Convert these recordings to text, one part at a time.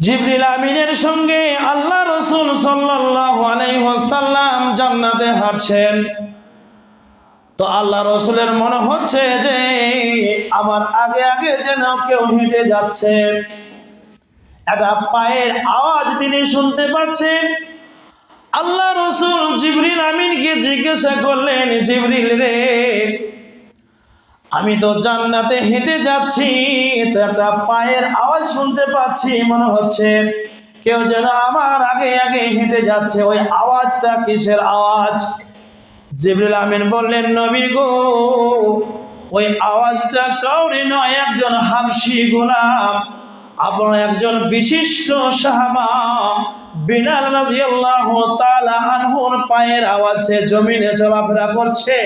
জিবরিল আমিনের সঙ্গে আল্লাহ রাসূল সাল্লাল্লাহু আলাইহি ওয়াসাল্লাম জান্নাতে হাঁটছেন। তো আল্লাহ রাসূলের মনে হচ্ছে যে আমার আগে আগে যেন কেউ হেঁটে যাচ্ছে, একটা পায়ের আওয়াজ তিনি শুনতে পাচ্ছেন। আল্লাহ রাসূল জিবরিল আমিনকে জিজ্ঞাসা করলেন, জিবরিল রে, আমি তো জান্নাতে হেঁটে যাচ্ছি, তো একটা পায়ের আওয়াজ শুনতে পাচ্ছি, মনে হচ্ছে কেউ যেন আমার আগে আগে হেঁটে যাচ্ছে, ওই আওয়াজটা কিসের আওয়াজ? জিবরিল আমিন বললেন, নবী গো, ওই আওয়াজটা কাউরে নয়, একজন হাবশী গোলাম, আপনার একজন বিশিষ্ট সাহাবা বিলাল রাদিয়াল্লাহু তাআলা আনহুর পায়ের আওয়াজে জমিনে চলাফেরা করছে।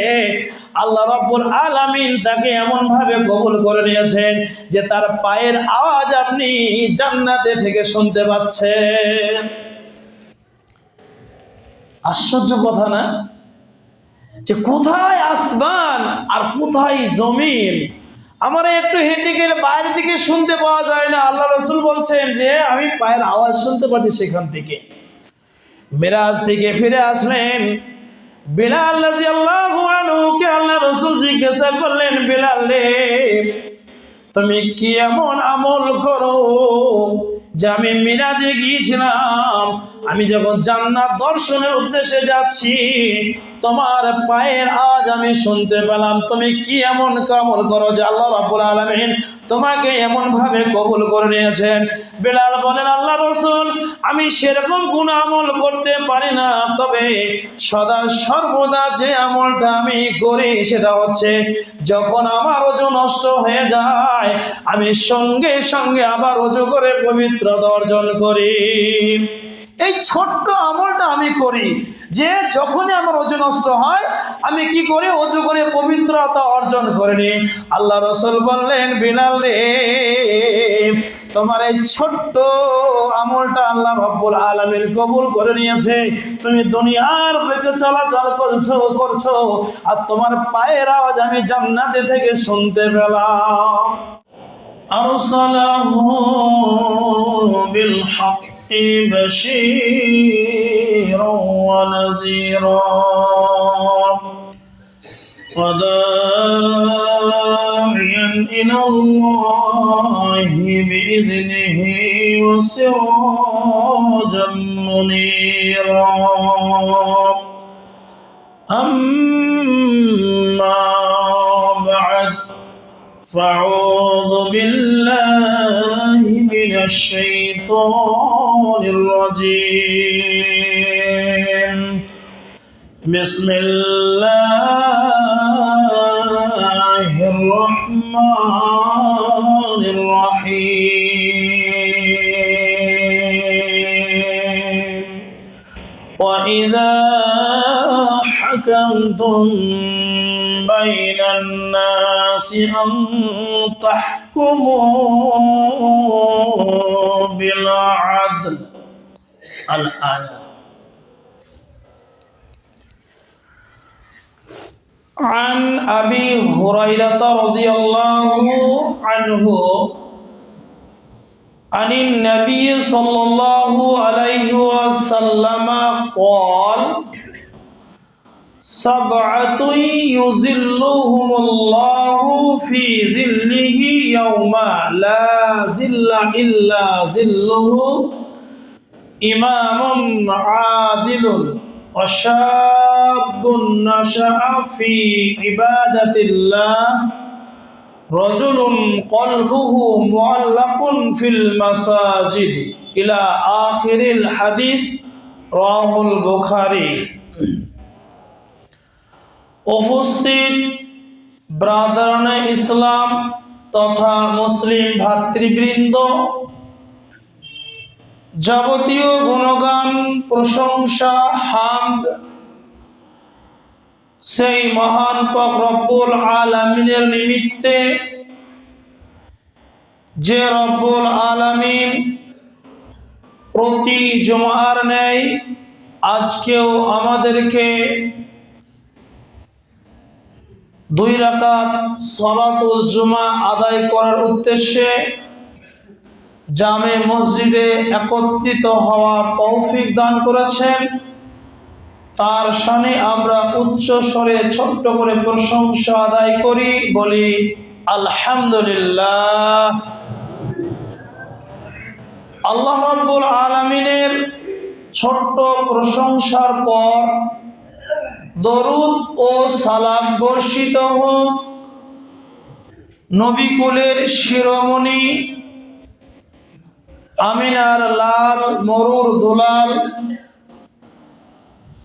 আল্লাহ রাব্বুল আলামিন তাকে এমন ভাবে কবুল করে নিয়েছেন যে তার পায়ের আওয়াজ আপনি জান্নাতে থেকে শুনতে পাচ্ছেন। আশ্চর্য কথা না, যে কোথায় আসমান আর কোথায় জমিন, আমরা একটু হেঁটে গেলে বাইরে থেকে শুনতে পাওয়া যায় না। আল্লাহ রাসূল বলছেন যে আমি পায়ের আওয়াজ শুনতে পাচ্ছি সেখান থেকে। মিরাজ থেকে ফিরে আসলেন বিলাল রাদিয়াল্লাহু আনহুকে আল্লাহ রাসূল জিজ্ঞাসা করলেন, বিলাল রে, তুমি কি এমন আমল করো যে আমি মিরাজে গিয়েছিলাম, আমি যখন জান্নাত দর্শনের উদ্দেশ্যে যাচ্ছি তোমার পায়ের আওয়াজ আমি শুনতে পেলাম, তুমি কি এমন আমল করো যে আল্লাহ রাব্বুল আলামিন তোমাকে এমন ভাবে কবুল করে নিয়েছেন? বিলাল বলেন, আল্লাহ রাসূল, আমি সেরকম কোন আমল করতে পারি না, তবে সদা সর্বদা যে আমলটা আমি করি সেটা হচ্ছে যখন আমার ওযু নষ্ট হয়ে যায় আমি সঙ্গে সঙ্গে আবার ওযু করে পবিত্রতা অর্জন করি। এই ছোট্ট আমলটা আমি করি যে যখনই আমার ওযু নষ্ট হয় আমি কি করি, ওযু করে পবিত্রতা অর্জন করে নিই। আল্লাহ রাসূল বললেন, বিলাল রে, তোমার এই ছোট্ট আমলটা আল্লাহ রাব্বুল আলামিন কবুল করে নিয়েছে। তুমি দুনিয়ার বুকে চলাচল করছো আর তোমার পায়ের আওয়াজ আমি জান্নাতে থেকে শুনতে পেলাম। أرسله بالحق بشيرا ونذيرا وداعيا إلى الله بإذنه وسراجا منيرا أما بعد فأعوذ بالله من الشيطان الرجيم بسم الله الرحمن الرحيم وإذا حكمتم بين الناس أن تحكموا بالعدل. الآية. عن أبي هريرة رضي الله عنه عن النبي صلى الله عليه وسلم قال سبعة يظلهم الله في ظله يوم لا ظل إلا ظله إمام عادل وشاب نشأ في عبادة الله رجل قلبه معلق في المساجد إلى آخر الحديث رواه البخاري. উপস্থিত ব্রাদারানে ইসলাম তথা মুসলিম ভাতৃবৃন্দ, যাবতীয় গুণগান প্রশংসা হামদ সেই মহান পাক রব্বুল আলামিনের নিমিত্তে, যে রব্বুল আলামিন প্রতি জুমার ন্যায় আজকেও আমাদেরকে 2 রাকাত সালাতুল জুমা আদায় করার উদ্দেশ্যে জামে মসজিদে একত্রিত হওয়ার তৌফিক দান করেছেন। তার শানে আমরা উচ্চ স্বরে ছোট্ট করে প্রশংসা আদায় করি, বলি আলহামদুলিল্লাহ। আল্লাহ রাব্বুল আলামিনের ছোট্ট প্রশংসার পর দরুদ ও সালাম বর্ষিত হোক নবী কুলের শিরোমণি আমিনার লাল মরুর দুলাল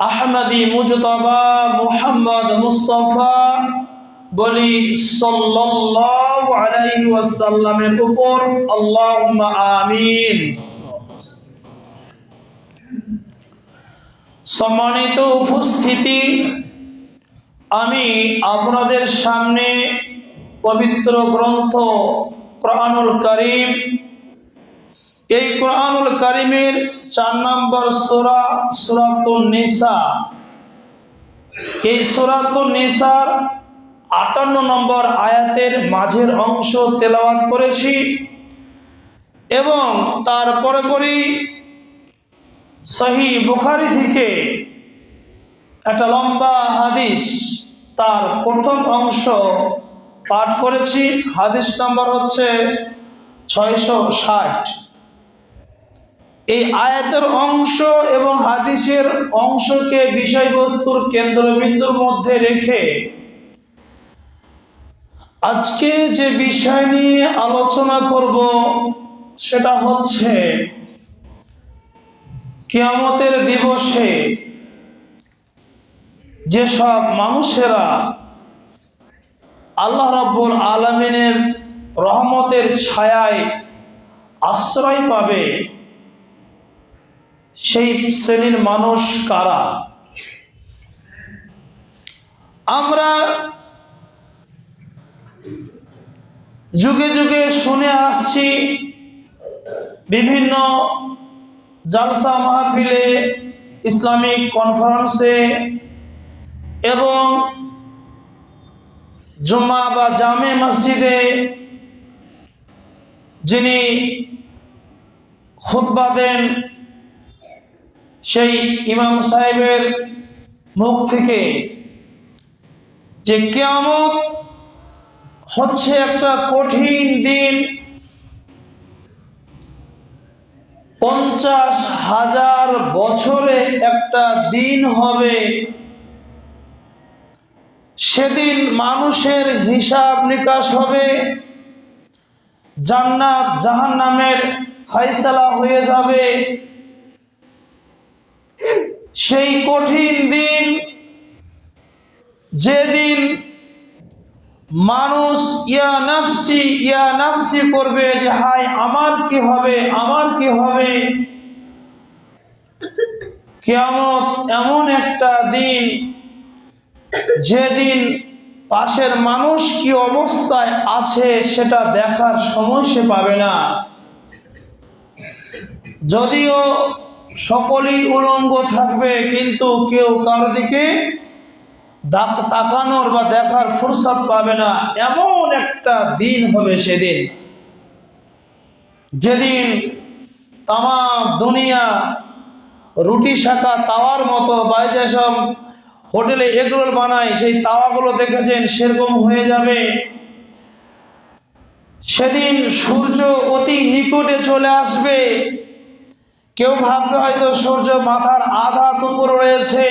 আহমদি মুজতবা মুহাম্মদ মুস্তাফা বলি সাল্লাল্লাহু আলাইহি ওয়াসাল্লামের উপর আল্লাহুম্মা আমিন। সম্মানিত উপস্থিতি, আমি আপনাদের সামনে পবিত্র গ্রন্থ কোরআনুল কারীম, এই কোরআনুল কারীমের 4 নম্বর সূরা সূরাতুন নিসা, এই সূরাতুন নিসার 58 নম্বর আয়াতের মাঝের অংশ তেলাওয়াত করেছি এবং তার পরপরই সহিহ বুখারী থেকে একটা লম্বা হাদিস তার প্রথম অংশ পাঠ করেছি। হাদিস নম্বর হচ্ছে 660। এই আয়াতের অংশ এবং হাদিসের অংশকে বিষয়বস্তুর কেন্দ্রবিন্দুর মধ্যে রেখে আজকে যে বিষয় নিয়ে আলোচনা করব সেটা হচ্ছে কিয়ামতের দিবসে যেসব মানুষেরা আল্লাহ রাব্বুল আলামিনের রহমতের ছায়ায় আশ্রয় পাবে, সেই শ্রেণীর মানুষ কারা। আমরা যুগে যুগে শুনে আসছি, বিভিন্ন জালসা মাহফিলে, ইসলামিক কনফারেন্সে এবং জুম্মা বা জামে মসজিদে যিনি খুতবা দেন সেই ইমাম সাহেবের মুখ থেকে যে কিয়ামত হচ্ছে একটা কঠিন দিন, 50,000 বছরে একটা দিন হবে, সেদিন মানুষের হিসাব নিকাশ হবে, জান্নাত জাহান্নামের ফয়সালা হয়ে যাবে। সেই কঠিন দিন, যেদিন মানুষ ইয়া নাফসি করবে যে হায় আমার কি হবে, আমার কি হবে। কিয়ামত এমন একটা দিন যেদিন পাশের মানুষ কি অবস্থায় আছে সেটা দেখার সময় সে পাবে না। যদিও সকলেই উলঙ্গ থাকবে, কিন্তু কেউ কারো দিকে তাকানোর বা দেখার ফুরসত পাবে না। এমন একটা দিন হবে সেদিন, যেদিন তামাম দুনিয়া রুটি শাকা তাওয়ার মতো, বা যেসব হোটেলে এগরোল বানায় সেই তাওয়াগুলো দেখেছেন সেরকম হয়ে যাবে। সেদিন সূর্য অতি নিকটে চলে আসবে। কেউ ভাববে হয়তো সূর্য মাথার আধা উপরে রয়েছে,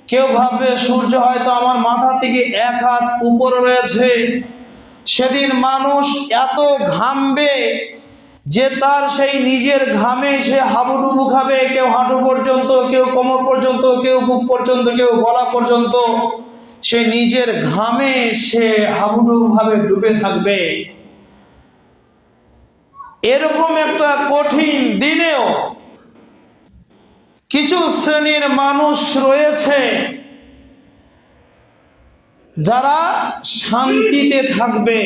কেউ ভাববে সূর্য হয়তো আমার মাথা থেকে 1 হাত উপরে রয়েছে। সেদিন মানুষ এত ঘামবে যে তার সেই নিজের ঘামে সে হাবুডুবু খাবে, কেউ হাঁটু পর্যন্ত, কেউ কোমর পর্যন্ত, কেউ বুক পর্যন্ত, কেউ গলা পর্যন্ত, সে নিজের ঘামে সে হাবুডুবু ভাবে ডুবে থাকবে। এরকম একটা কঠিন দিনেও কিছু শ্রেণীর মানুষ রয়েছে যারা শান্তিতে থাকবে,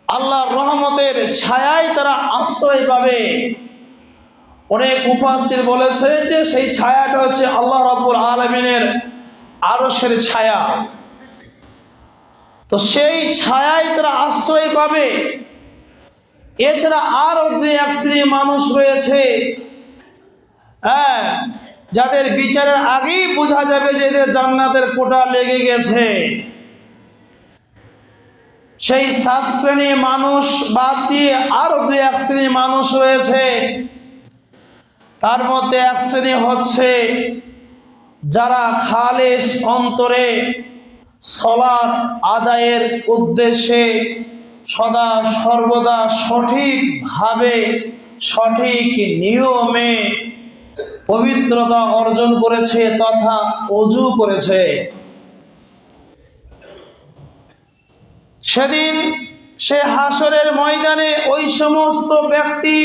আল্লাহর রহমতের ছায়ায় তারা আশ্রয় পাবে। অনেক মুফাসসির বলেছে যে সেই ছায়াটা হচ্ছে আল্লাহ রাব্বুল আলামিনের আরশের ছায়া। তো সেই ছায়ায় তারা আশ্রয় পাবে। এছাড়া আরো দুই এক শ্রেণীর মানুষ রয়েছে, হ্যাঁ, যাদের বিচারের আগেই বোঝা যাবে যে এদের জান্নাতের কোটা লেগে গেছে। সেই 7 শ্রেণীর মানুষ বাদ দিয়ে আরো দুই এক শ্রেণীর মানুষ রয়েছে। তার মধ্যে এক শ্রেণী হচ্ছে যারা খালেস অন্তরে সালাত আদায়ের উদ্দেশ্যে সদা সর্বদা সঠিকভাবে সঠিক নিয়মে পবিত্রতা অর্জন করেছে তথা ওযু করেছে। সেদিন সে হাসরের ময়দানে ওই সমস্ত ব্যক্তি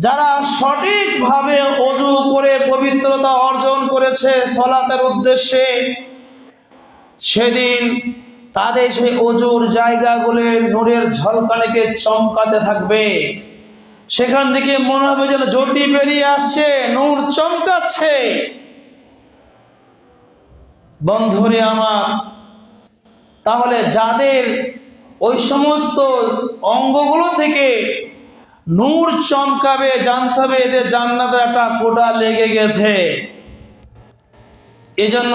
যারা সঠিকভাবে ওযু করে পবিত্রতা অর্জন করেছে সালাতের উদ্দেশ্যে, সেদিন তাদের সেই ওযুর জায়গাগুলো নূরের ঝলকানিতে চমকাতে থাকবে। সেখান থেকে মনে হবে যেন জ্যোতি বেরিয়ে আসছে, নূর চমকাচ্ছে। বন্ধুরে আমার, তাহলে যাদের ওই সমস্ত অঙ্গগুলো থেকে নূর চমকাবে, জানতে হবে এদের জান্নাতের একটা কোটা লেগে গেছে। এজন্য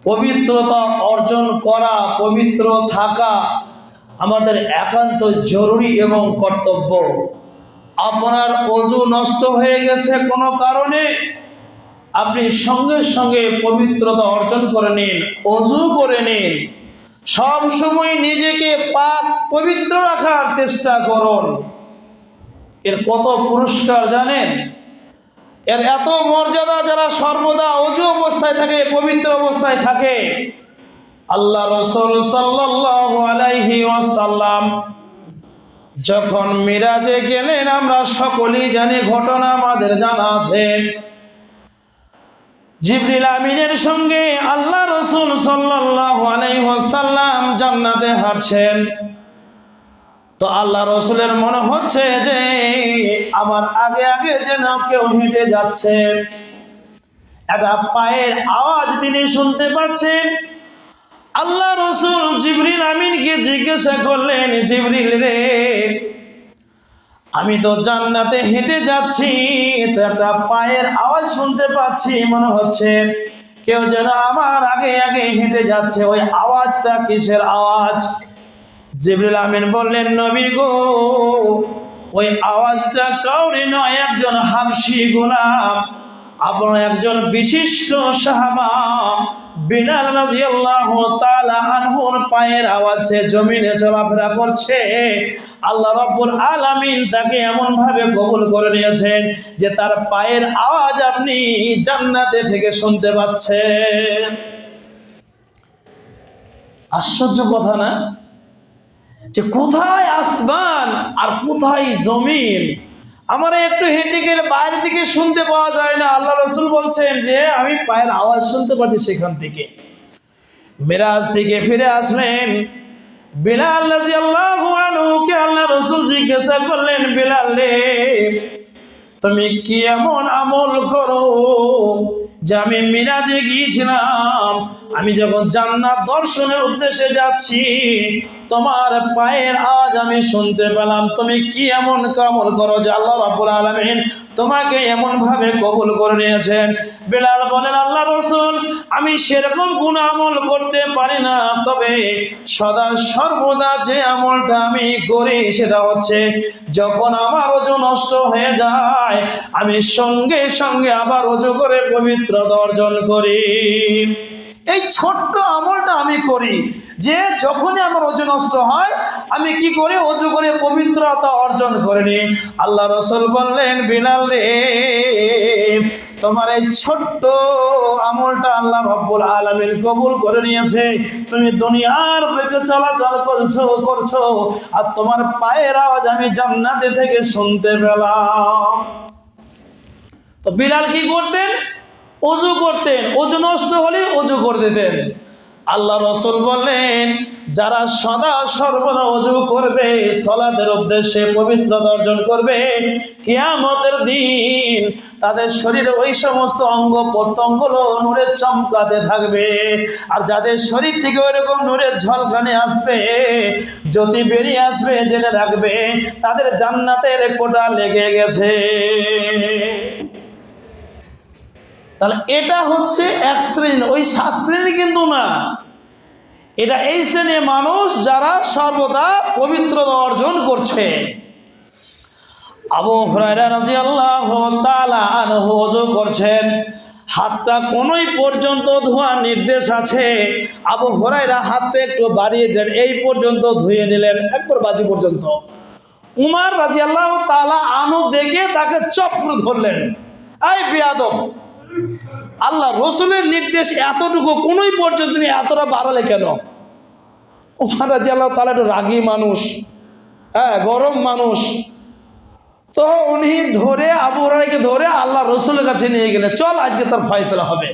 পবিত্রতা অর্জন করা, পবিত্র থাকা আমাদের একান্ত জরুরি এবং কর্তব্য। আপনার ওযু নষ্ট হয়ে গেছে কোনো কারণে, আপনি সঙ্গে সঙ্গে পবিত্রতা অর্জন করে নিন, ওযু করে নিন। সব সময় নিজেকে পাক পবিত্র রাখার চেষ্টা করুন। এর কত পুরস্কার জানেন? এর এত মর্যাদা। যারা সর্বদা ওযু অবস্থায় থাকে, পবিত্র অবস্থায় থাকে, আল্লাহ রাসূল সাল্লাল্লাহু আলাইহি ওয়াসাল্লাম যখন মিরাজে গেলেন, আমরা সকলেই জানি, ঘটনা আমাদের জানা আছে। জিবরিল আমিনের সঙ্গে আল্লাহ রাসূল সাল্লাল্লাহু আলাইহি ওয়াসাল্লাম জান্নাতে হাঁটছেন। তো আল্লাহ রাসূলের মনে হচ্ছে যে আমার আগে আগে যেন কেউ হেঁটে যাচ্ছে। একটা পায়ের আওয়াজ তিনি শুনতে পাচ্ছেন। আল্লাহ রাসূল জিবরিল আমিনকে জিজ্ঞাসা করলেন, জিবরিল রে, আমি তো জান্নাতে হেঁটে যাচ্ছি, তো একটা পায়ের আওয়াজ শুনতে পাচ্ছি, মনে হচ্ছে কেউ যেন আমার আগে আগে হেঁটে যাচ্ছে। ওই আওয়াজটা কিসের আওয়াজ? জিবরিল আমিন বললেন, নবী গো, ওই আওয়াজটা কাউরে নয়, একজন হাবশী গোলাম, আপনার একজন বিশিষ্ট সাহাবা বিলাল রাদিয়াল্লাহু তাআলা আনহুর পায়ের আওয়াজে জমিনে চলাফেরা করছে। আল্লাহ রাব্বুল আলামিন তাকে এমন ভাবে কবুল করে নিয়েছেন যে তার পায়ের আওয়াজ আপনি জান্নাতে থেকে শুনতে পাচ্ছেন। আশ্চর্য কথা না? যে কোথায় আসমান আর কোথায় জমিন, আমার একটু হেঁটে গেলে বাইরে থেকে শুনতে পাওয়া যায় না। আল্লাহ রাসূল বলছেন যে আমি পায়ের আওয়াজ শুনতে পাচ্ছি সেখান থেকে। মিরাজ থেকে ফিরে আসলেন বিলাল রাদিয়াল্লাহু আনহুকে আল্লাহ রাসূল জিজ্ঞাসা করলেন, বিলাল রে, তুমি কি এমন আমল করো যে আমি মিরাজে গিয়েছিলাম, আমি যখন জান্নাত দর্শনের উদ্দেশ্যে যাচ্ছি তোমার পায়ের আওয়াজ আমি শুনতে পেলাম। তুমি কি এমন আমল করো যে আল্লাহ রাব্বুল আলামিন তোমাকে এমন ভাবে কবুল করে নিয়েছেন? বিলাল বলেন, আল্লাহ রাসূল, আমি সেরকম কোন আমল করতে পারি না, তবে সদা সর্বদা যে আমলটা আমি করি সেটা হচ্ছে যখন আমার ওযু নষ্ট হয়ে যায় আমি সঙ্গে সঙ্গে আবার ওযু করে পবিত্রতা অর্জন করি। এই ছোট্ট আমলটা আমি করি যে যখনই আমার ওযু নষ্ট হয় আমি কি করি? ওযু করে পবিত্রতা অর্জন করে নিই। আল্লাহ রাসূল বললেন, বিলাল রে, তোমার এই ছোট্ট আমলটা আল্লাহ রাব্বুল আলামিন কবুল করে নিয়েছে। তুমি দুনিয়ার বুকে চলাচল করছো আর তোমার পায়ের আওয়াজ আমি জান্নাতে থেকে শুনতে পেলাম। তো বিলাল কি করতেন? ওযু করতেন। ওযু নষ্ট হলে ওযু করে দিতেন। আল্লাহ রাসূল বলেন, যারা সদা সর্বদা ওযু করবে, সালাতের উদ্দেশ্যে পবিত্রতা অর্জন করবে, কিয়ামতের দিন তাদের শরীরে ওই সমস্ত অঙ্গ প্রত্যঙ্গগুলো নূরে চমকাতে থাকবে। আর যাদের শরীর থেকে ওইরকম নূরের ঝলকানি আসবে, জ্যোতি বেরিয়ে আসবে, জেনে রাখবে তাদের জান্নাতের কোটা লেগে গেছে। তাহলে এটা হচ্ছে এক শ্রেণী, ওই 7 শ্রেণী কিন্তু না। এটা এই শ্রেণীর মানুষ যারা সর্বদা পবিত্রতা অর্জন করছে। আবু হুরায়রা রাদিয়াল্লাহু তাআলা আনহু ওযু করছেন, হাতটা কোনই পর্যন্ত ধোয়ার নির্দেশ আছে। আবু হুরায়রা হাতটা একটু বাড়িয়ে দেন, এই পর্যন্ত ধুয়ে নিলেন, একবার বাজু পর্যন্ত। উমর রাদিয়াল্লাহু তাআলা আনহু দেখে তাকে চপ করে ধরলেন, এই বেয়াদব, আল্লাহ রসুলের নির্দেশ এতটুকু, কোনই পর্যন্ত তুমি এতটা বাড়ালে কেন? উমর রাদিয়াল্লাহু তাআলা একটু রাগী মানুষ, গরম মানুষ, তো উনি ধরে আবু হুরায়রাকে ধরে আল্লাহ রসুলের কাছে নিয়ে গেলেন, চল আজকে তার ফয়সালা হবে।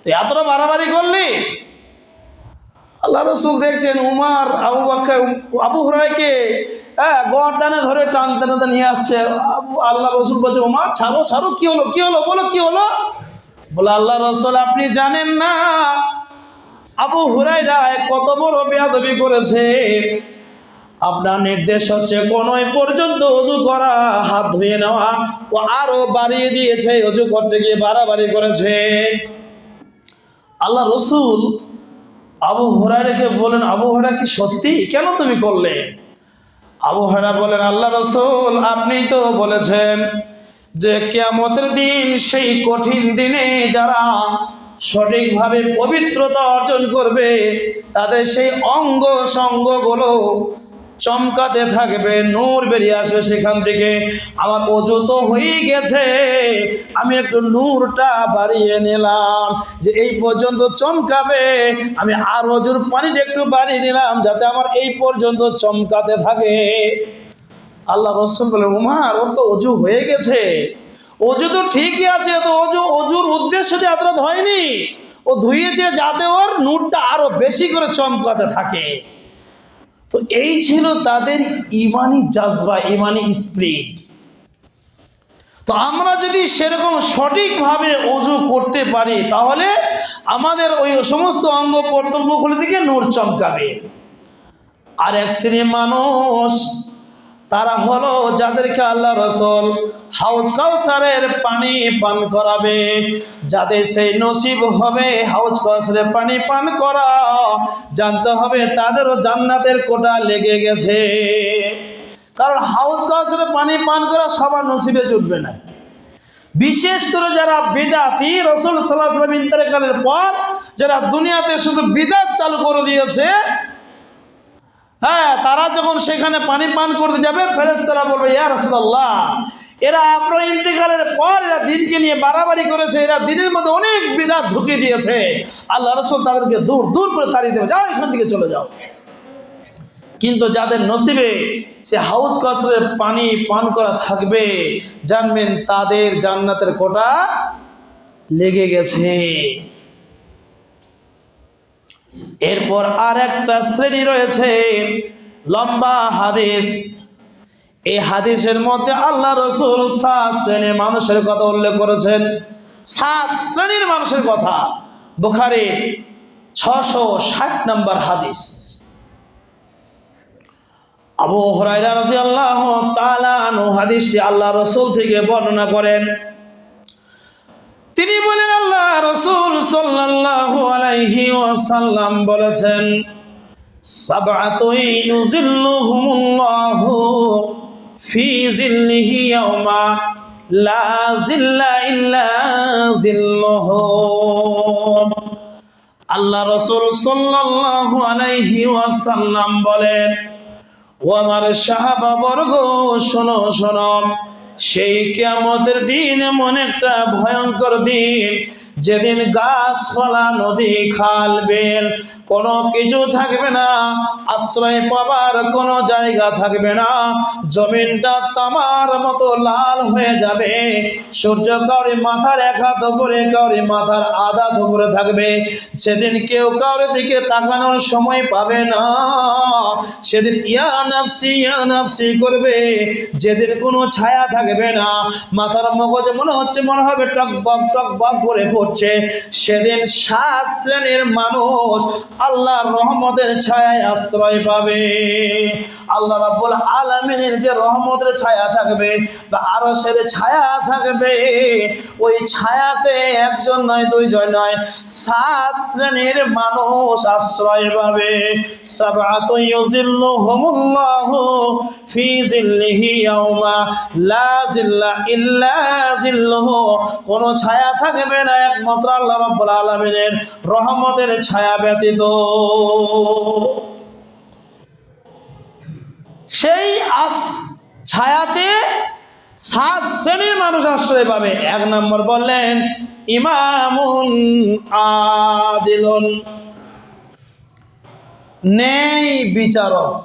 তো এতটা বাড়াবাড়ি করলি? আল্লাহ রসুল দেখছেন উমর আবু হুরায়রাকে গর্দানে ধরে টানতে টানতে নিয়ে আসছে। আল্লাহ রসুল বলছে, উমর ছাড়ো ছাড়ো, কি হলো কি হলো, বলো কি হলো? বলে, আল্লাহ রসুল আপনি জানেন না আবু হুরায়রা কত বড় বেয়াদবি করেছে। আপনার নির্দেশ হচ্ছে কোনই পর্যন্ত ওযু করা, হাত ধুয়ে নেওয়া, ও আরো বাড়িয়ে দিয়েছে, ওযু করতে গিয়ে বাড়াবাড়ি করেছে। আল্লাহ রসুল আবু হুরায়রাকে বলেন, আবু হুরায়রা কি সত্যি, কেন তুমি করলে? আবু হুরায়রা বলেন, আল্লাহ রসুল আপনি তো বলেছেন যে কিয়ামতের দিন, সেই কঠিন দিনে যারা সঠিকভাবে পবিত্রতা অর্জন করবে, তাদের সেই অঙ্গ সঙ্গগুলো চমকাতে থাকবে, নূর বেরিয়ে আসবে সেখান থেকে। আমার ওযু তো হয়ে গেছে, আমি একটু নূরটা বাড়িয়ে নিলাম, যে এই পর্যন্ত চমকাবে, আমি আর ওযুর পানিটা একটু বাড়িয়ে নিলাম যাতে আমার এই পর্যন্ত চমকাতে থাকে। আল্লাহ রসুল বলে, উমর ওর তো ওযু হয়ে গেছে, ওযু তো ঠিকই আছে, তো ওযুর উদ্দেশ্য দিয়ে এতটা হয়নি, ও ধুয়েছে যাতে ওর নূরটা আরো বেশি করে চমকাতে থাকে। তো এই ছিল তাদের ইমানি জাজবা, ইমানি স্পিরিট। তো আমরা যদি সেরকম সঠিকভাবে ওযু করতে পারি, তাহলে আমাদের ওই সমস্ত অঙ্গ প্রত্যঙ্গগুলো থেকে নূর চমকাবে। আর এক শ্রেণীর মানুষ তারা হলো যাদেরকে আল্লাহ রাসূল হাউজ কাউসারের পানি পান করাবে, যাদের সেই নসিব হবে হাউজ কাউসারের পানি পান করা, জানতে হবে তাদেরও জান্নাতের কোটা লেগে গেছে। কারণ হাউজ কাউসারের পানি পান করা সবার নসিবে জুটবে না। বিশেষ করে যারা বিদআতি, রাসূল সাল্লাল্লাহু আলাইহি ওয়াসাল্লাম ইন্তেকালের পর যারা দুনিয়াতে শুধু বিদআত চালু করে দিয়েছে, তারা যখন সেখানে পানি পান করতে যাবে, ফেরেশতারা বলবে, ইয়া রাসূলুল্লাহ, এরা আপনার ইন্তেকালের পর এরা দিনকে নিয়ে বাড়াবাড়ি করেছে, এরা দিনের মধ্যে অনেক বিদআত ঢুকিয়ে দিয়েছে। আল্লাহ রাসূল তাদেরকে দূর দূর করে তাড়িয়ে দেবে, যাও এখান থেকে চলে যাও। কিন্তু যাদের নসিবে সে হাউজ কাউসারের পানি পান করা থাকবে, জানবেন তাদের জান্নাতের কোটা লেগে গেছে। এরপর আর একটা শ্রেণী রয়েছে, লম্বা হাদিস। এই হাদিসের মধ্যে আল্লাহ রাসূল 7 শ্রেণীর মানুষের কথা উল্লেখ করেছেন। 7 শ্রেণীর মানুষের কথা, বুখারীর 660 নম্বর হাদিস। আবু হুরায়রা রাদিয়াল্লাহু তাআলা আনহু হাদিসটি আল্লাহ রাসূল থেকে বর্ণনা করেন। তিনি বলেন, আল্লাহ রাসূল সাল্লাল্লাহু আলাইহি ওয়াসাল্লাম বলেছেন, সাবআতুন ইউযিল্লুহুমুল্লাহু ফি যিল্লিহি ইয়াওমা লা যিল্লা ইল্লা যিল্লুহু। আল্লাহ রাসূল সাল্লাল্লাহু আলাইহি ওয়াসাল্লাম বলেন, ও আমার সাহাবা বর্গ, শোনো শোনো, সেই কিয়ামতের দিন এমন একটা ভয়ঙ্কর দিন, যেদিন গাছপালা, নদী, খাল, বিল কোনো কিছু থাকবে না, আশ্রয় পাবার কোনো জায়গা থাকবে না, জমিনটা তামার মতো লাল হয়ে যাবে, সূর্য কাউরি মাথার এক হাত উপরে, কাউরি মাথার আধা উপরে থাকবে, সেদিন কেউ কাউরি দিকে তাকানোর সময় পাবে না, সেদিন ইয়া নাফসি করবে, যেদিন কোনো ছায়া থাকবে না, মাথার মগজ মনে হবে টকবক করে পড়ছে, সেদিন 7 শ্রেণীর মানুষ আল্লাহর রহমতের ছায়ায় আশ্রয় পাবে। আল্লাহ রাব্বুল আলামিনের যে রহমতের ছায়া থাকবে বা আরশের ছায়া থাকবে, ওই ছায়াতে একজন নয়, দুইজন নয়, 7 শ্রেণীর মানুষ আশ্রয় পাবে। সাবআতু ইউযিল্লুহুমুল্লাহু ফি যিল্লিহি ইয়াওমা লা যিল্লা ইল্লা যিল্লুহু, কোন ছায়া থাকবে না একমাত্র আল্লাহ রাব্বুল আলামিনের রহমতের ছায়া ব্যতীত। সেই ছায়াতে 7 শ্রেণীর মানুষ আশ্রয় পাবে। 1 নম্বর বললেন ইমামুন আদিলুন, ন্যায় বিচারক,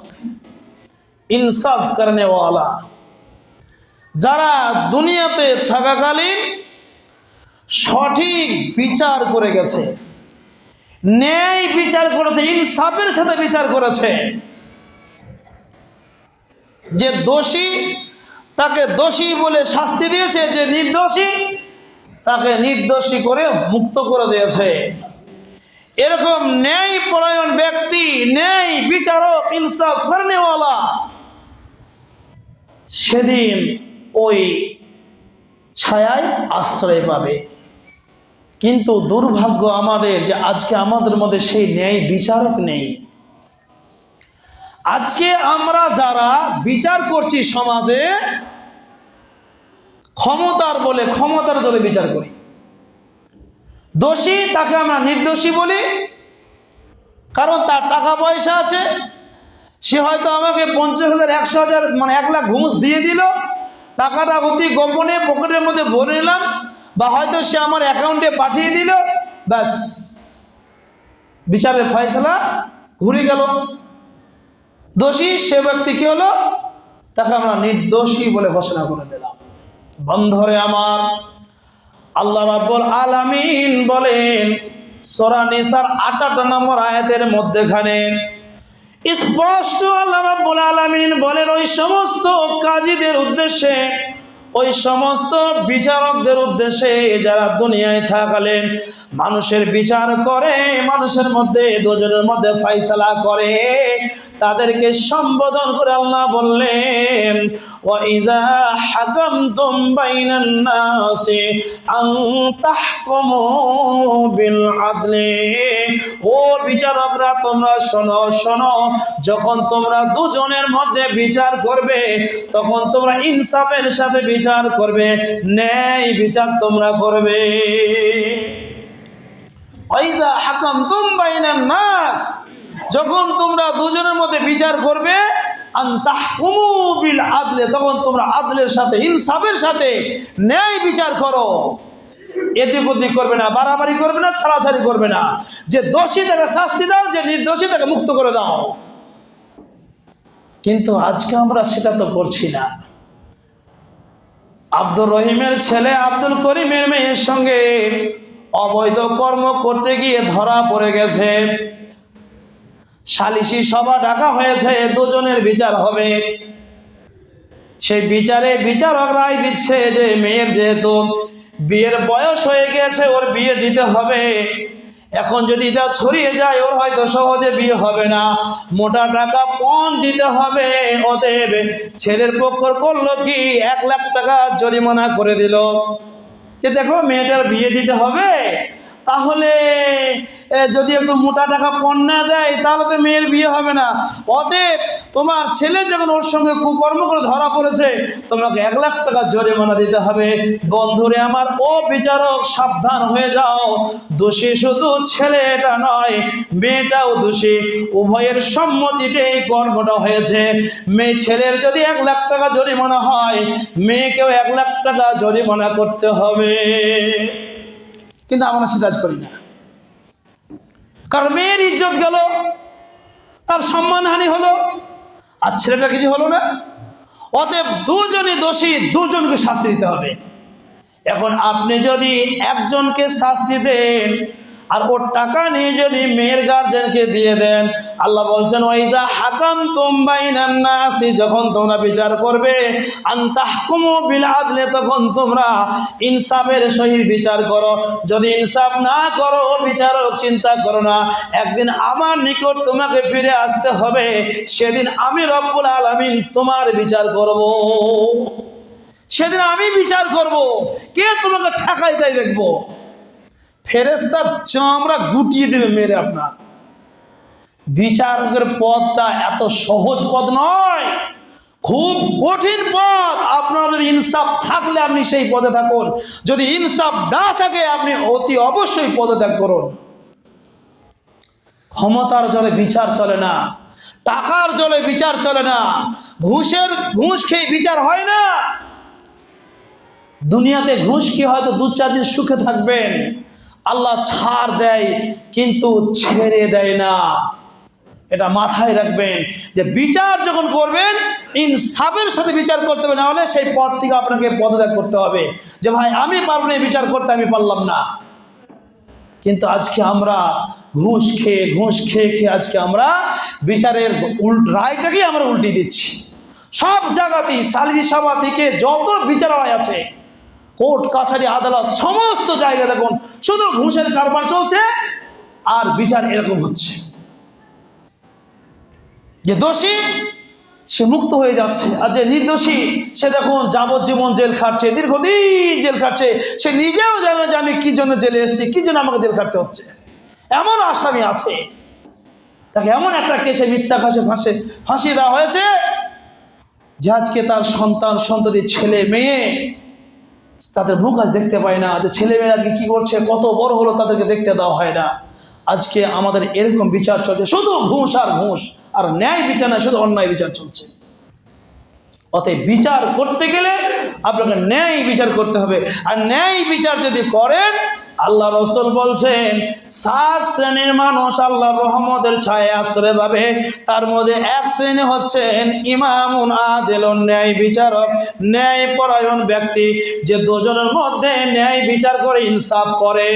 ইনসাফ করনে ওয়ালা, যারা দুনিয়াতে থাকাকালীন সঠিক বিচার করে গেছে, ন্যায় বিচার করেছে, ইনসাফের সাথে বিচার করেছে। যে দোষী তাকে দোষী বলে শাস্তি দিয়েছে, যে নির্দোষী তাকে নির্দোষী করে মুক্ত করে দিয়েছে। এরকম ন্যায় পরায়ণ ব্যক্তি, ন্যায় বিচারক, ইনসাফ করনেওয়ালা, সেদিন ওই ছায়ায় আশ্রয় পাবে। কিন্তু দুর্ভাগ্য আমাদের যে আজকে আমাদের মধ্যে সেই ন্যায় বিচারক নেই। আজকে আমরা যারা বিচার করছি সমাজে, ক্ষমতার জোরে বিচার করি। দোষী তাকে আমরা নির্দোষী বলি, কারণ তার টাকা পয়সা আছে, সে হয়তো আমাকে 50,000, 100,000 মানে 1 লাখ ঘুষ দিয়ে দিল, টাকাটা অতি গোপনে পকেটের মধ্যে ভরে নিলাম, বা হয়তো সে আমার অ্যাকাউন্টে পাঠিয়ে দিল, ব্যাস বিচারের ফয়সালা ঘুরে গেল। দোষী সে ব্যক্তি কি হলো? তাকে আমরা নির্দোষী বলে ঘোষণা করে দিলাম। বন্ধুরে আমার, আল্লাহ রাব্বুল আলামিন বলেন সূরা নিসার 58 নম্বর আয়াতের মধ্যখানে স্পষ্ট আল্লাহ রাব্বুল আলামিন বলেন, ওই সমস্ত কাজীদের উদ্দেশ্যে, ওই সমস্ত বিচারকদের উদ্দেশ্যে যারা দুনিয়ায় থাকালেন মানুষের বিচার করে, মানুষের মধ্যে দুজনের মধ্যে ফয়সালা করে, তাদেরকে সম্বোধন করে আল্লাহ বললেন ওয়া ইযা হাকামতুম বাইনান নাসি আন তাহকুমু বিল আদলি, ও বিচারকরা তোমরা শোনো, যখন তোমরা দুজনের মধ্যে বিচার করবে তখন তোমরা ইনসাফের সাথে বিচার করবে, ন্যায় বিচার তোমরা করবে। ওয়াইজা হাকামতুম বাইনান নাস, যখন তোমরা দুজনের মধ্যে বিচার করবে, আন তাহকুমু বিল আদলি, তখন তোমরা আদলের সাথে, ইনসাফের সাথে ন্যায় বিচার করো। এদিক ওদিক করবে না, বাড়াবাড়ি করবে না, ছাড়াছাড়ি করবে না। যে দোষী তাকে শাস্তি দাও, যে নির্দোষী তাকে মুক্ত করে দাও। কিন্তু আজকে আমরা সেটা তো করছি না। আব্দুর রহিমের ছেলে আব্দুল করিমের মেয়ের সঙ্গে অবৈধ কর্ম করতে গিয়ে ধরা পড়ে গেছে। সালিশি সভা ডাকা হয়েছে, দুজনের বিচার হবে। সেই বিচারে বিচারক রায় দিচ্ছে যে মেয়ের যেহেতু বিয়ের বয়স হয়ে গেছে, ওর বিয়ে দিতে হবে। এখন যদি এটা ছড়িয়ে যায়, ওর হয়তো সহজে বিয়ে হবে না, মোটা টাকা পণ দিতে হবে। অতএব ছেলের পক্ষ করলো কি, 1 লাখ টাকা জরিমানা করে দিল যে দেখো মেয়েটার বিয়ে দিতে হবে, তাহলে যদি একটু মোটা টাকা পণ না দেয় তাহলে তো মেয়ের বিয়ে হবে না। অতএব তোমার ছেলে যখন ওর সঙ্গে কুকর্ম করে ধরা পড়েছে, তোমাকে 1 লাখ টাকা জরিমানা দিতে হবে। বন্ধুরে আমার, ও বিচারক সাবধান হয়ে যাও, দোষী শুধু ছেলেটা নয়, মেয়েটাও দোষী। উভয়ের সম্মতিতে এই কর্মটা হয়েছে। ছেলের যদি 1 লাখ টাকা জরিমানা হয়, মেয়েকেও 1 লাখ টাকা জরিমানা করতে হবে। কিন্তু আমরা সেটা আজ করি না। কারণ মেয়ের ইজ্জত গেল, তার সম্মানহানি হলো, আর ছেলেটা কিছু হলো না। অতএব দুজনই দোষী, দুজনকে শাস্তি দিতে হবে। এখন আপনি যদি একজনকে শাস্তি দেন আর ওর টাকা নিয়ে যদি মেয়ের গার্জেনকে দিয়ে দেন, আল্লাহ বলছেন ওয়াইজা হাকামতুম বাইনান নাসি, যখন তোমরা বিচার করবে, আনতাহকুমু বিল আদলে, তখন তোমরা ইনসাফের সহিত বিচার করো। যদি ইনসাফ না করো, বিচারক চিন্তা করো না, একদিন আমার নিকট তোমাকে ফিরে আসতে হবে, সেদিন আমি রব্বুল আলামিন তোমার বিচার করব। সেদিন আমি বিচার করব, কে তোমাকে ঠেকাই তাই দেখবো। ফেরেশতা চামড়া গুটিয়ে দেবে মেরে। আপনার বিচারকের পদটা এত সহজ পদ নয়, খুব কঠিন পদ। আপনার যদি ইনসাফ থাকলে আপনি সেই পদে থাকুন, যদি ইনসাফ না থাকে আপনি অতি অবশ্যই পদত্যাগ করুন। ক্ষমতার জলে বিচার চলে না, টাকার জলে বিচার চলে না, ঘুষ খেয়ে বিচার হয় না। দুনিয়াতে ঘুষ কি হয়তো 2-4 দিন সুখে থাকবেন, আল্লাহ ছাড় দেয় কিন্তু ছেড়ে দেয় না। এটা মাথায় রাখবেন যে বিচার যখন করবেন ইনসাফের সাথে বিচার করতে হবে, না হলে সেই পদ থেকে আপনাকে পদত্যাগ করতে হবে। যে ভাই আমি পারবো না বিচার করতে, আমি পারলাম না। কিন্তু আজকে আমরা ঘুষ খেয়ে আজকে আমরা বিচারের রায়টাকেই আমরা উল্টে দিচ্ছি। সব জায়গাতেই সালিসি সভা থেকে যত বিচারালয় আছে, কোর্ট কাছারি আদালত, সমস্ত জায়গা দেখুন শুধু ঘুষের কারবার চলছে আর বিচার এরকম হচ্ছে। যে দোষী সে মুক্ত হয়ে যাচ্ছে, আর যে নির্দোষী সে দেখুন যাবজ্জীবন জেল খাটছে, দীর্ঘদিন জেল খাটছে। সে নিজেও জানে যে আমি কি জন্য জেলে এসেছি, কি জন্য আমাকে জেল খাটতে হচ্ছে। এমন আসামি আছে, তাকে এমন একটা কেসে মিথ্যা ফাঁসি দেওয়া হয়েছে যে আজকে তার সন্ততি ছেলে মেয়ে তাদের মুখ আজ দেখতে পায় না, যে ছেলে মেয়ে আজকে কি করছে, কত বড় হলো, তাদেরকে দেখতে দেওয়া হয় না। আজকে আমাদের এরকম বিচার চলছে, শুধু ঘুষ আর ন্যায় বিচার না, শুধু অন্যায় বিচার চলছে। অতএব বিচার করতে গেলে আপনাকে ন্যায় বিচার করতে হবে। আর ন্যায় বিচার যদি করেন, আল্লাহ রাসূল বলছেন 7 শ্রেণীর মানুষ আল্লাহর রহমতের ছায়ায় আশ্রয় পাবে। তার মধ্যে এক শ্রেণী হচ্ছেন ইমামুন আদিলুন, ন্যায় বিচারক, ন্যায় পরায়ণ ব্যক্তি, যে দুজনের মধ্যে ন্যায় বিচার করে, ইনসাফ করে।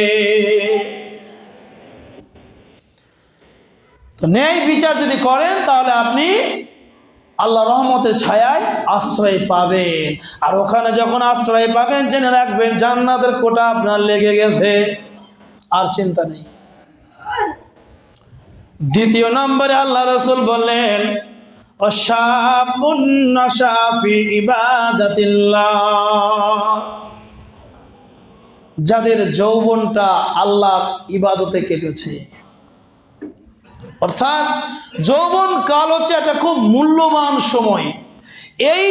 তো ন্যায় বিচার যদি করেন তাহলে আপনি আল্লাহ রহমতের ছায়ায় আশ্রয় পাবেন। আর ওখানে যখন আশ্রয় পাবেন, জেনে রাখবেন জান্নাতের কোটা আপনার লেগে গেছে, আর চিন্তা নেই। দ্বিতীয় নম্বরে আল্লাহ রাসূল বললেন আশাবুন নাশা ফি ইবাদাতিল্লাহ, যাদের যৌবনটা আল্লাহর ইবাদতে কেটেছে। অর্থাৎ যৌবন কাল হচ্ছে একটা খুব মূল্যবান সময়। এই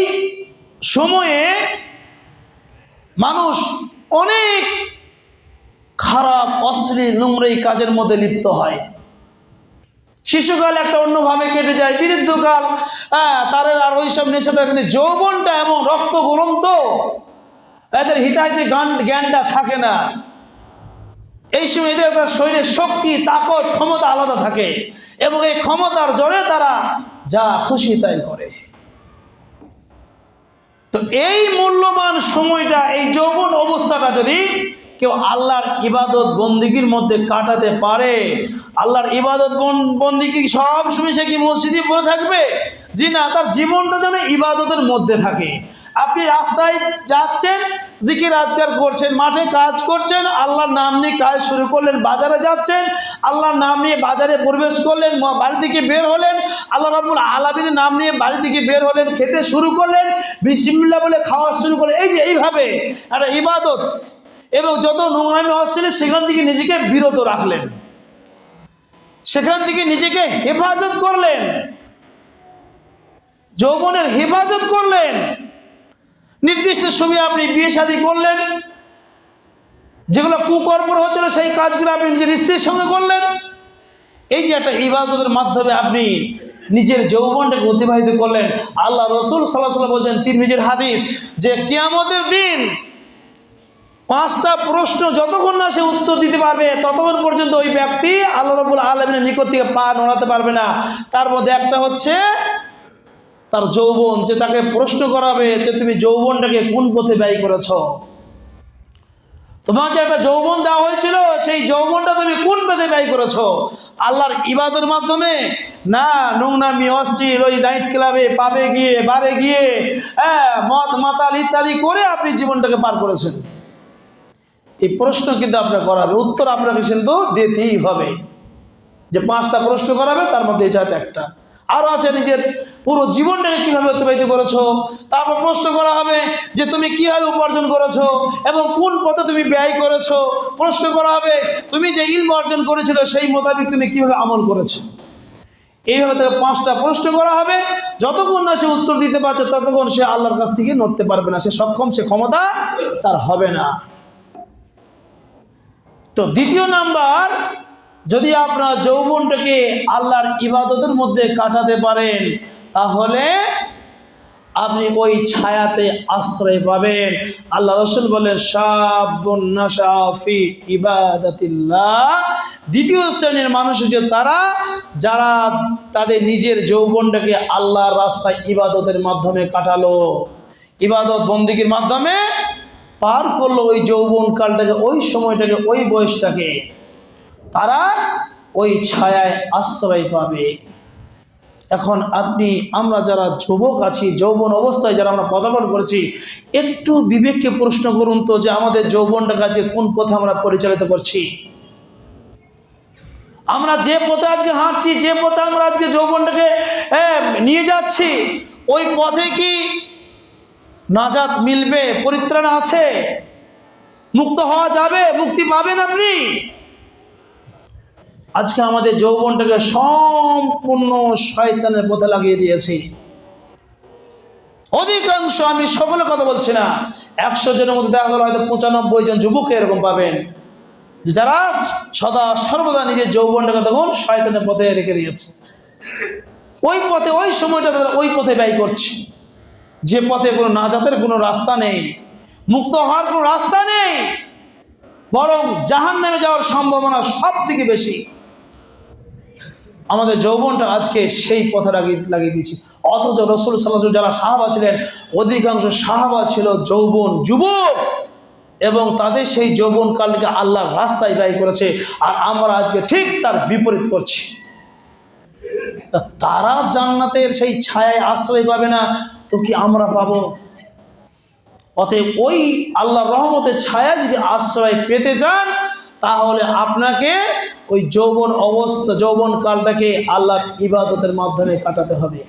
সময়ে মানুষ অনেক খারাপ অশ্লীল নোংরা কাজের মধ্যে লিপ্ত হয়। শিশুকাল একটা অন্যভাবে কেটে যায়, বৃদ্ধকাল তাদের আর ওইসব নেশা থাকে। কিন্তু যৌবনটা এমন রক্ত গরম, তো এদের হিতাহিতে জ্ঞানটা থাকে না। এই সময় এদের শরীরের শক্তি, তাকত, ক্ষমতা আলাদা থাকে, এবং এই ক্ষমতার জোরে তারা যা খুশি তাই করে। তো এই মূল্যবান সময়টা, এই যৌবন অবস্থাটা যদি কেউ আল্লাহর ইবাদত বন্দিগির মধ্যে কাটাতে পারে, আল্লাহর ইবাদত বন্দিগি সব সময় সে কি মসজিদে পড়ে থাকবে? জি না, তার জীবনটা যেন ইবাদতের মধ্যে থাকে। আপনি রাস্তায় যাচ্ছেন, জিকির আজকার করছেন, মাঠে কাজ করছেন, আল্লাহর নাম নিয়ে কাজ শুরু করলেন, বাজারে যাচ্ছেন, আল্লাহর নাম নিয়ে বাজারে প্রবেশ করলেন, বাড়ি থেকে বের হলেন, আল্লাহ রাব্বুল আলামিনের নাম নিয়ে বাড়ি থেকে বের হলেন, খেতে শুরু করলেন, বিসমিল্লাহ বলে খাওয়া শুরু করলেন। এই যে এইভাবে একটা ইবাদত, এবং যত নোংরামি অশ্লীল সেখান থেকে নিজেকে বিরত রাখলেন, সেখান থেকে নিজেকে হেফাজত করলেন, যৌবনের হেফাজত করলেন। নির্দিষ্ট সময়ে আপনি বিয়ে শাদী করলেন, যেগুলো কুকর্ম হচ্ছিল সেই কাজগুলো আপনি নিজের স্ত্রীর সঙ্গে করলেন। এই যে একটা ইবাদতের মাধ্যমে আপনি নিজের যৌবনটাকে অতিবাহিত করলেন। আল্লাহ রাসূল সাল্লাল্লাহু আলাইহি ওয়াসাল্লাম বলেন, তিরমিজির হাদিস, যে কিয়ামতের দিন 5টা প্রশ্ন যতক্ষণ না সে উত্তর দিতে পারবে ততক্ষণ পর্যন্ত ওই ব্যক্তি আল্লাহ রাব্বুল আলামিনের নিকট থেকে পা নড়াতে পারবে না। তার মধ্যে একটা হচ্ছে তার যৌবন, যে তাকে প্রশ্ন করাবে যে তুমি যৌবনটাকে কোন পথে ব্যয় করেছো, তোমার যে একটা যৌবন দেওয়া হয়েছিল সেই যৌবনটা তুমি কোন পথে ব্যয় করেছো? আল্লাহর ইবাদতের মাধ্যমে না নোংরামি অশ্লীল ওই নাইট ক্লাবে পাবে গিয়ে বারে গিয়ে মদ মাতাল ইত্যাদি করে আপনি জীবনটাকে পার করেছেন? এই প্রশ্ন কিন্তু আপনার করাবে, উত্তর আপনাকে কিন্তু দিতেই হবে। যে 5টা প্রশ্ন করাবে তার মধ্যে এই জাত একটা। আরও আছে নিজের পুরো জীবনটাকে কীভাবে অতিবাহিত করেছো, তারপর প্রশ্ন করা হবে যে তুমি কীভাবে উপার্জন করেছো এবং কোন পথে তুমি ব্যয় করেছো। প্রশ্ন করা হবে তুমি যে ইলম অর্জন করেছিলে সেই মোতাবেক তুমি কীভাবে আমল করেছো। এইভাবে তাকে 5টা প্রশ্ন করা হবে। যতক্ষণ না সে উত্তর দিতে পারছে ততক্ষণ সে আল্লাহর কাছ থেকে নড়তে পারবে না, সে সক্ষম, সে ক্ষমতা তার হবে না। তো দ্বিতীয় নাম্বার, যদি আপনার যৌবনটাকে আল্লাহর ইবাদতের মধ্যে কাটাতে পারেন তাহলে আপনি ওই ছায়াতে আশ্রয় পাবেন। আল্লাহ রাসূল বলেন শাবুন নাশা ফি ইবাদাতিল্লাহ, দ্বিতীয় শ্রেণীর মানুষ হচ্ছে তারা যারা তাদের নিজের যৌবনটাকে আল্লাহর রাস্তায় ইবাদতের মাধ্যমে কাটালো, ইবাদত বন্দেগীর মাধ্যমে পার করলো ওই যৌবন কালটাকে, ওই সময়টাকে, ওই বয়সটাকে, তারা ওই ছায়ায় আশ্রয় পাবে। এখন আমরা যারা যুবক আছি, যৌবন অবস্থায় যারা আমরা পদার্পণ করেছি, একটু বিবেককে প্রশ্ন করুন তো যে আমাদের যৌবনটাকে আজকে কোন পথে আমরা পরিচালিত করছি। আমরা যে পথে আজকে হাঁটছি, যে পথে আমরা আজকে যৌবনটাকে নিয়ে যাচ্ছি, ওই পথে কি নাজাত মিলবে, পরিত্রাণ আছে, মুক্ত হওয়া যাবে, মুক্তি পাবেন আপনি? আজকে আমাদের যৌবনটাকে সম্পূর্ণ শয়তানের পথে লাগিয়ে দিয়েছি। অধিকাংশ, আমি সকলের কথা বলছি না, 100 জনের মধ্যে দেখা গেল হয়তো 95 জন যুবক এরকম পাবেন যারা সদা সর্বদা নিজের যৌবনটাকে তখন শয়তানের পথে রেখে দিয়েছে। ওই পথে, ওই সময়টা তারা ওই পথে ব্যয় করছে, যে পথে কোনো নাজাতের কোনো রাস্তা নেই, মুক্ত হওয়ার কোনো রাস্তা নেই, বরং জাহান্নামে যাওয়ার সম্ভাবনা সব থেকে বেশি। আমাদের যৌবনটা আজকে সেই পথে লাগিয়ে দিয়েছি। অথচ রাসূল সাল্লাল্লাহু আলাইহি ওয়াসাল্লাম যারা সাহাবা ছিলেন, অধিকাংশ সাহাবা ছিল যৌবন যুবক এবং তাদের সেই যৌবন কালকে আল্লাহর রাস্তায় ব্যয় করেছে। আর আমরা আজকে ঠিক তার বিপরীত করছি। তারা জান্নাতের সেই ছায়ায় আশ্রয় পাবে না তো কি আমরা পাবো? অতএব ওই আল্লাহর রহমতের ছায়া যদি আশ্রয় পেতে চান তাহলে আপনাকে ওই যৌবন কালটাকে আল্লাহর ইবাদতের মাধ্যমে কাটাতে হবে।